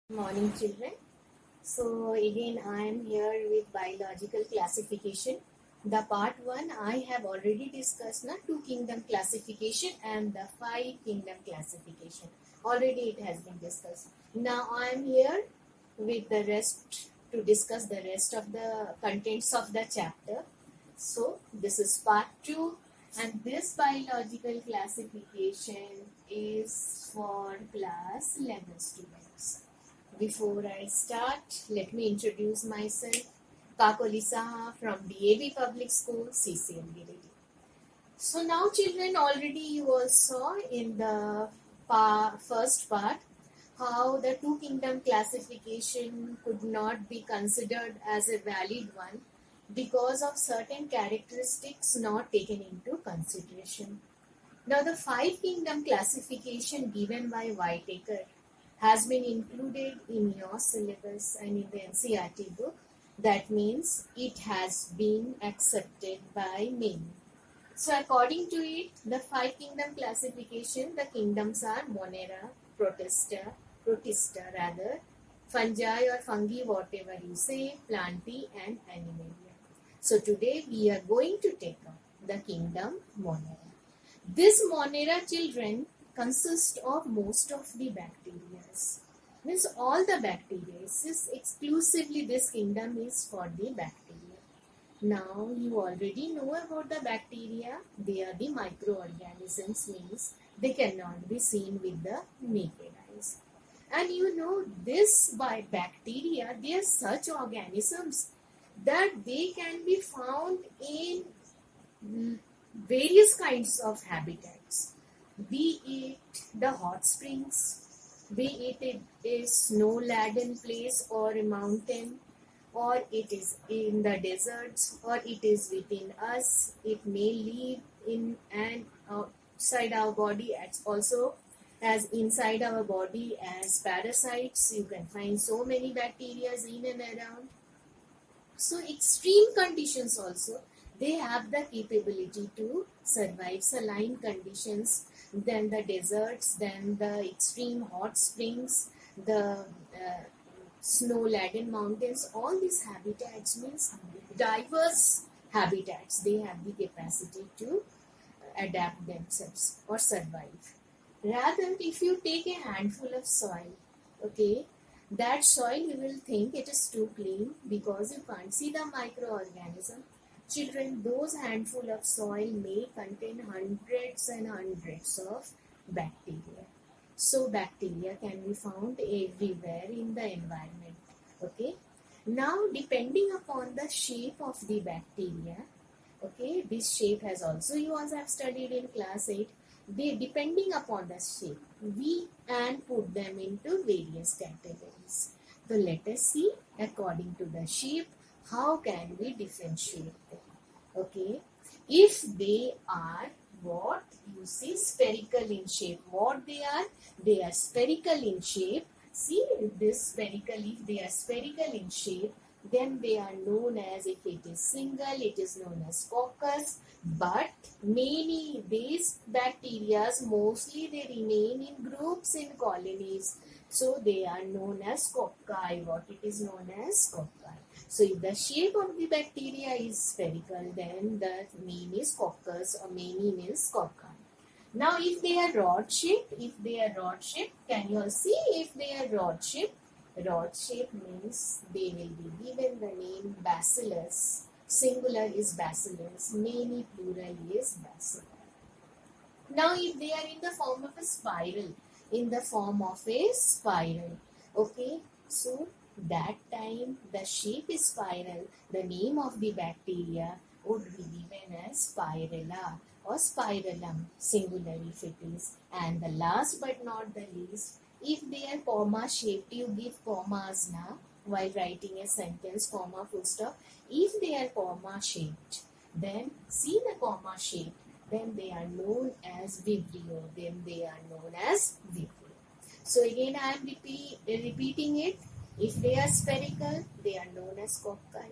Morning, children. So again, I am here with biological classification. The part one I have already discussed na two kingdom classification and the five kingdom classification. Already it has been discussed. Now I am here with the rest to discuss the rest of the contents of the chapter. So this is part two, and this biological classification is for class 11 students. Before I start, let me introduce myself. Kakoli Saha from DAV Public School, CCMB Lady. So now children, already you all saw in the first part how the two kingdom classification could not be considered as a valid one because of certain characteristics not taken into consideration. Now, the five kingdom classification given by Whitaker has been included in your syllabus and in the NCERT book. That means it has been accepted by many. So, according to it, the five kingdom classification, the kingdoms are Monera, Protista rather, fungi or fungi, whatever you say, plantae and animalia. So, today we are going to take up the kingdom Monera. This Monera, children, consist of most of the bacteria. Means all the bacteria. Is exclusively this kingdom is for the bacteria. Now you already know about the bacteria. They are the microorganisms, means they cannot be seen with the naked eyes. And you know this by bacteria, they are such organisms that they can be found in various kinds of habitats, be it the hot springs, be it a snow laden place or a mountain, or it is in the deserts, or it is within us. It may live in and outside our body, as also as inside our body as parasites. You can find so many bacteria in and around. So extreme conditions also, they have the capability to survive saline conditions, then the deserts, then the extreme hot springs, the snow-laden mountains. All these habitats means diverse habitats. They have the capacity to adapt themselves or survive. Rather, if you take a handful of soil, okay, that soil you will think it is too clean because you can't see the microorganism. Children, those handful of soil may contain hundreds and hundreds of bacteria. So bacteria can be found everywhere in the environment. Okay. Now, depending upon the shape of the bacteria, okay, this shape has also you also have studied in class 8. They, depending upon the shape, we and put them into various categories. So let us see according to the shape how can we differentiate them. Okay, if they are what you see spherical in shape, what they are spherical in shape. See this spherical, if they are spherical in shape, then they are known as, if it is single, it is known as coccus. But many these bacteria mostly they remain in groups, in colonies, so they are known as cocci. What it is known as cocci. So if the shape of the bacteria is spherical, then the name is coccus, or many means cocci. Now if they are rod shaped, can you all see if they are rod shaped? Rod shape means they will be given the name bacillus. Singular is bacillus, many plural is bacilli. Now if they are in the form of a spiral, okay, so that time the shape is spiral, the name of the bacteria would be given as spirilla or spirillum, singular if it is. And the last but not the least, if they are comma shaped, you give commas now while writing a sentence, comma full stop. If they are comma shaped, then see the comma shaped, then they are known as vibrio. So again I am repeating it. If they are spherical, they are known as cocci.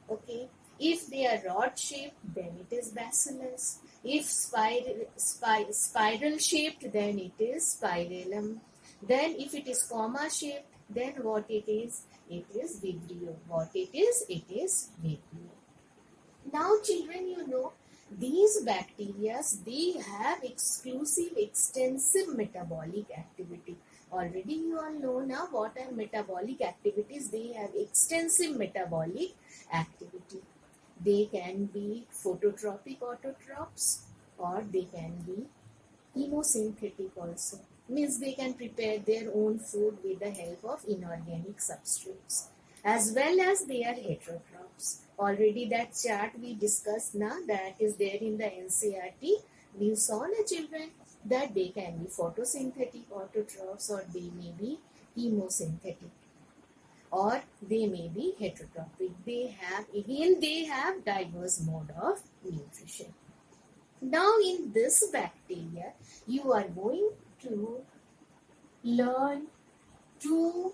Okay. If they are rod shaped, then it is bacillus. If spiral shaped, then it is spirillum. Then if it is comma shaped, then what it is? It is Vibrio. What it is? It is Vibrio. Now children, you know, these bacteria, they have exclusive extensive metabolic activity. Already you all know now what are metabolic activities. They have extensive metabolic activity. They can be phototropic autotrophs or they can be chemosynthetic also. Means they can prepare their own food with the help of inorganic substrates. As well as they are heterotrophs. Already that chart we discussed now, that is there in the NCERT. We saw na children that they can be photosynthetic autotrophs or they may be chemosynthetic or they may be heterotrophic. They have diverse mode of nutrition. Now in this bacteria, you are going to learn two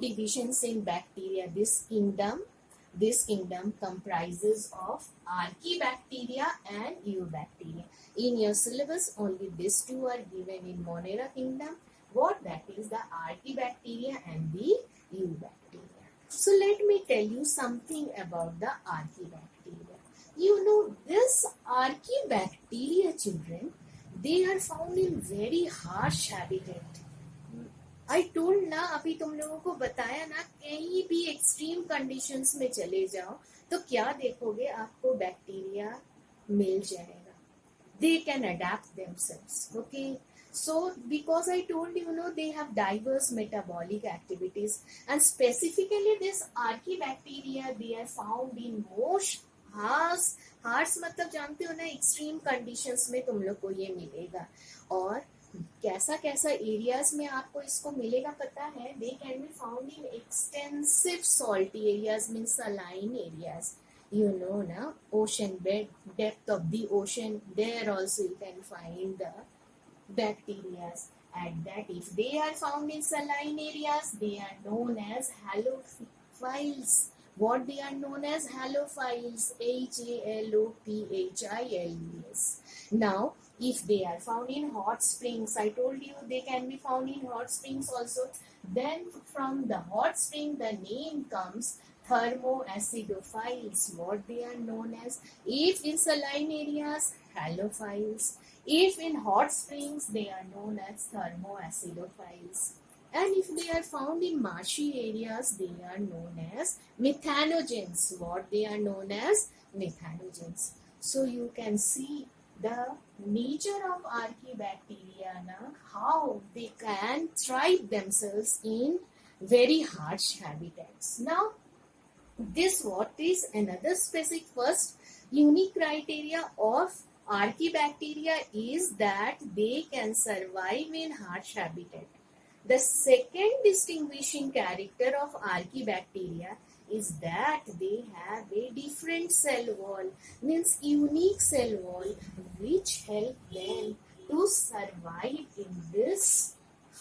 divisions in bacteria. This kingdom comprises of Archaebacteria and Eubacteria. In your syllabus, only these two are given in Monera kingdom. What that is the Archaebacteria and the Eubacteria. So let me tell you something about the Archaebacteria. You know, this Archaebacteria, children, they are found in very harsh habitat. I told ना, अभी तुम लोगों को बताया ना, कहीं भी extreme conditions में चले जाओ तो क्या देखोगे, आपको बैक्टीरिया मिल जाएगा. They can adapt themselves. Okay, so because I told you know they have diverse metabolic activities and specifically this Archaebacteria, they are found in most harsh मतलब जानते हो ना, एक्सट्रीम कंडीशंस में तुम लोग को ये मिलेगा. और कैसा कैसा एरियाज में आपको इसको मिलेगा पता है? They can be found in extensive salty areas, mean saline areas. You know ना, ocean bed, depth of the ocean, there also you can find the bacteria. At that, if they are found in saline areas, they are known as halophiles. What they are known as? Halophiles. Halophiles. Now, if they are found in hot springs, I told you they can be found in hot springs also. Then from the hot spring, the name comes thermoacidophiles. What they are known as? If in saline areas, halophiles. If in hot springs, they are known as thermoacidophiles. And if they are found in marshy areas, they are known as methanogens. What they are known as? Methanogens. So you can see the nature of Archaebacteria, how they can thrive themselves in very harsh habitats. Now, this what is another specific first unique criteria of Archaebacteria is that they can survive in harsh habitat. The second distinguishing character of Archaebacteria is that they have a different cell wall, means unique cell wall, which help them to survive in this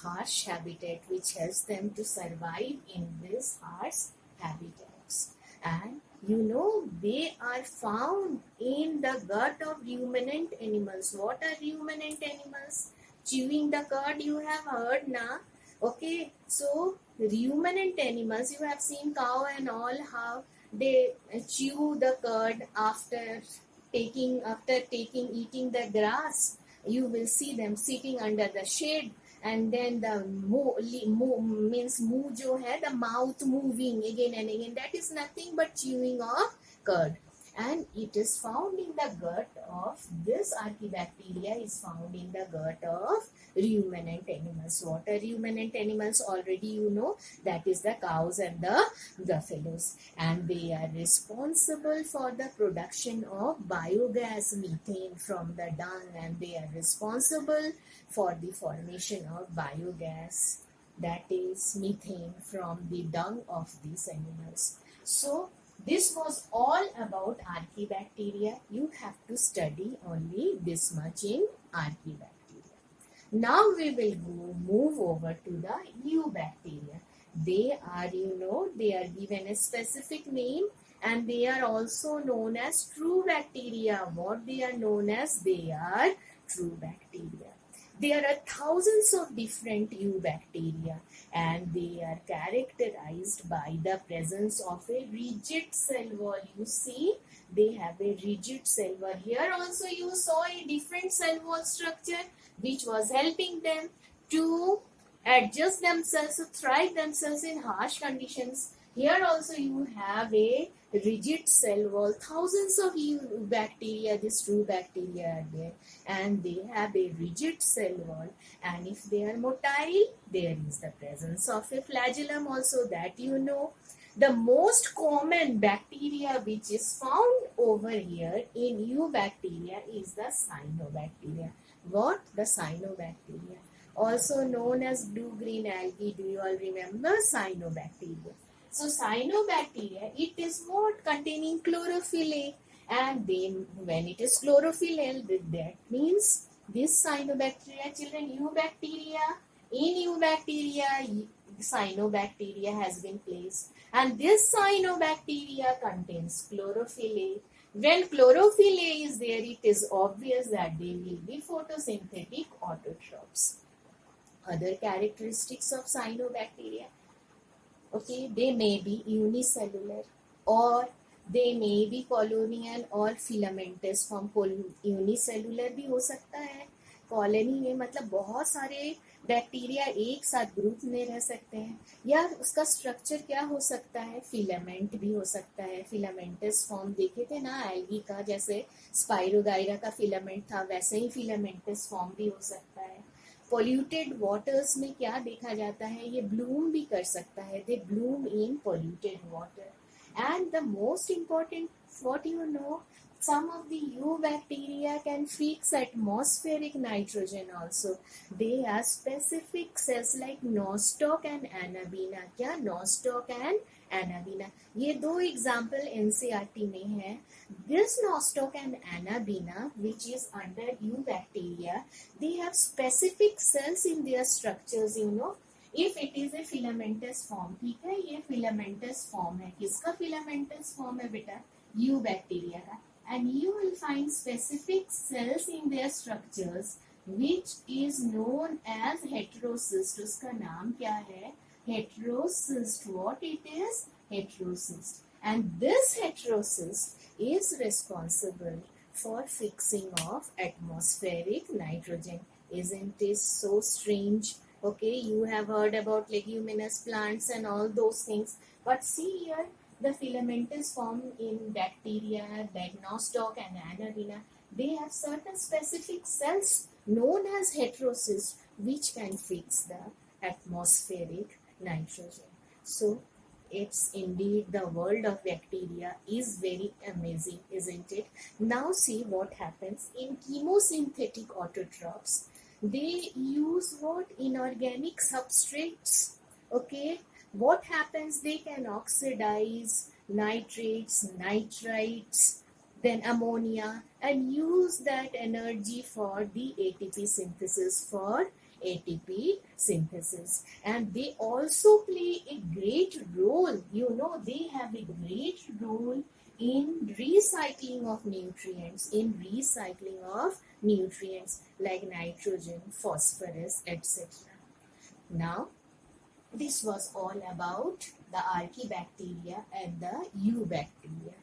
harsh habitat, which helps them to survive in this harsh habitats. And you know, they are found in the gut of ruminant animals. What are ruminant animals? Chewing the cud, you have heard na? Okay, so ruminant animals, you have seen cow and all, how they chew the curd after eating the grass. You will see them sitting under the shade, and then the means jo hai, the mouth moving again and again. That is nothing but chewing of curd. And it is found in the gut of this Archaebacteria is found in the gut of ruminant animals. What are ruminant animals? Already you know, that is the cows and the buffaloes. And they are responsible for the production of biogas, methane from the dung, and they are responsible for the formation of biogas, that is methane, from the dung of these animals. So, this was all about Archaebacteria. You have to study only this much in Archaebacteria. Now we will move over to the Eubacteria. They are, you know, they are given a specific name and they are also known as true bacteria. What they are known as? They are true bacteria. There are thousands of different eubacteria, and they are characterized by the presence of a rigid cell wall. You see, they have a rigid cell wall. Here also you saw a different cell wall structure which was helping them to adjust themselves, to thrive themselves in harsh conditions. Here also you have a rigid cell wall. Thousands of bacteria, these true bacteria are there, and they have a rigid cell wall. And if they are motile, there is the presence of a flagellum also, that you know. The most common bacteria which is found over here in eubacteria is the cyanobacteria. What? The cyanobacteria, also known as blue-green algae. Do you all remember cyanobacteria? So cyanobacteria, it is what? Containing chlorophyll A, and then when it is chlorophyll L, that means this cyanobacteria, children, in eubacteria, cyanobacteria has been placed, and this cyanobacteria contains chlorophyll A. When chlorophyll A is there, it is obvious that they will be photosynthetic autotrophs. Other characteristics of cyanobacteria, okay, they may be unicellular, or they may be colonial or filamentous form. Unicellular भी हो सकता है, colony में मतलब बहुत सारे bacteria एक साथ ग्रुप में रह सकते हैं, या उसका स्ट्रक्चर क्या हो सकता है, फिलामेंट भी हो सकता है, फिलामेंटस फॉर्म देखे थे ना एल्गी का, जैसे स्पाइरोगाइरा का फिलामेंट था, वैसे ही फिलामेंटस फॉर्म भी हो सकता है. पोल्यूटेड वाटर्स में क्या देखा जाता है, ये ब्लूम भी कर सकता है, they bloom in polluted water. And the most important, what you know, some of the eubacteria can fix atmospheric nitrogen also. They are specific cells like nostoc and anabina. क्या? Nostoc and anabina. ये दो example NCERT में है. This nostoc and anabina, which is under eubacteria, they have specific cells in their structures, you know. If it is a filamentous form, ठीक है, ये filamentous form है. किसका filamentous form है बेटा? Eubacteria का. And you will find specific cells in their structures which is known as heterocyst. उसका नाम क्या है? Heterocyst. What it is? Heterocyst. And this heterocyst is responsible for fixing of atmospheric nitrogen. Isn't it so strange? Okay, you have heard about leguminous plants and all those things, but see here, the filamentous form in bacteria, like nostoc and anabina, they have certain specific cells known as heterocysts which can fix the atmospheric nitrogen. So it's indeed, the world of bacteria is very amazing, isn't it? Now see what happens in chemosynthetic autotrophs. They use what? Inorganic substrates. Okay, what happens? They can oxidize nitrates, nitrites, then ammonia, and use that energy for the ATP synthesis, and they also play a great role, you know, they have a great role in recycling of nutrients, like nitrogen, phosphorus, etc. Now, this was all about the archaebacteria and the eubacteria.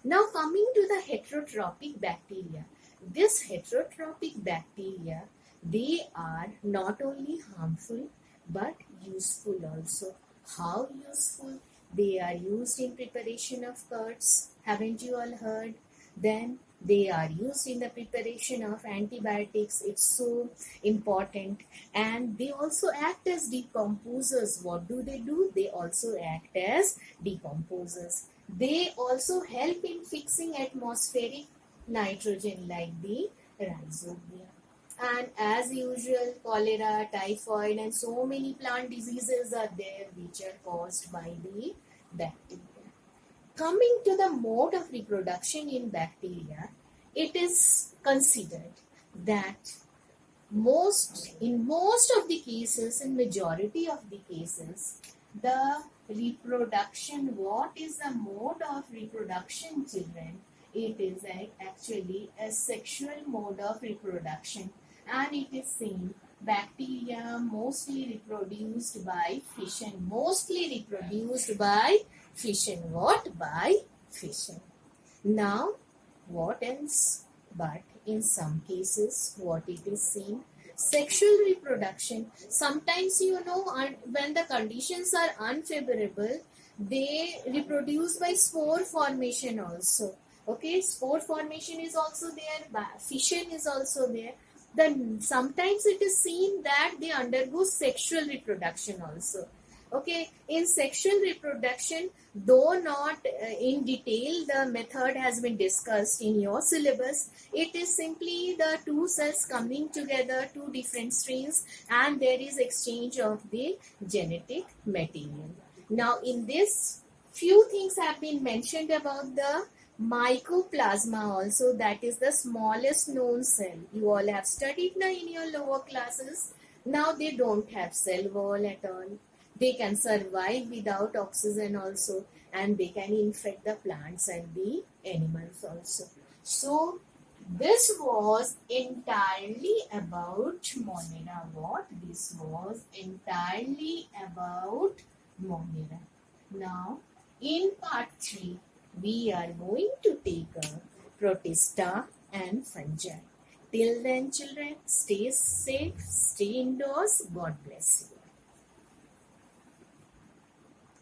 Now coming to the heterotrophic bacteria. This heterotrophic bacteria, they are not only harmful but useful also. How useful? They are used in preparation of curds. Haven't you all heard? Then they are used in the preparation of antibiotics. It's so important. And they also act as decomposers. What do? They also act as decomposers. They also help in fixing atmospheric nitrogen, like the rhizobia. And as usual, cholera, typhoid, and so many plant diseases are there which are caused by the bacteria. Coming to the mode of reproduction in bacteria, it is considered that in most of the cases, in majority of the cases, the reproduction, what is the mode of reproduction, children? It is actually a sexual mode of reproduction. and it is seen bacteria mostly reproduced by fission. Mostly reproduced by fission. What? By fission. Now, what else? But in some cases, what it is seen? Sexual reproduction. Sometimes, when the conditions are unfavorable, they reproduce by spore formation also. Okay, spore formation is also there, fission is also there. Then sometimes it is seen that they undergo sexual reproduction also. Okay, in sexual reproduction, though not in detail, the method has been discussed in your syllabus. It is simply the two cells coming together, two different strains, and there is exchange of the genetic material. Now, in this, few things have been mentioned about the mycoplasma also, that is the smallest known cell. You all have studied now in your lower classes. Now they don't have cell wall at all. They can survive without oxygen also, and they can infect the plants and the animals also. So this was entirely about Monera. What? This was entirely about Monera. Now, in part 3, we are going to take a Protista and fungi. Till then, children, stay safe, stay indoors. God bless you.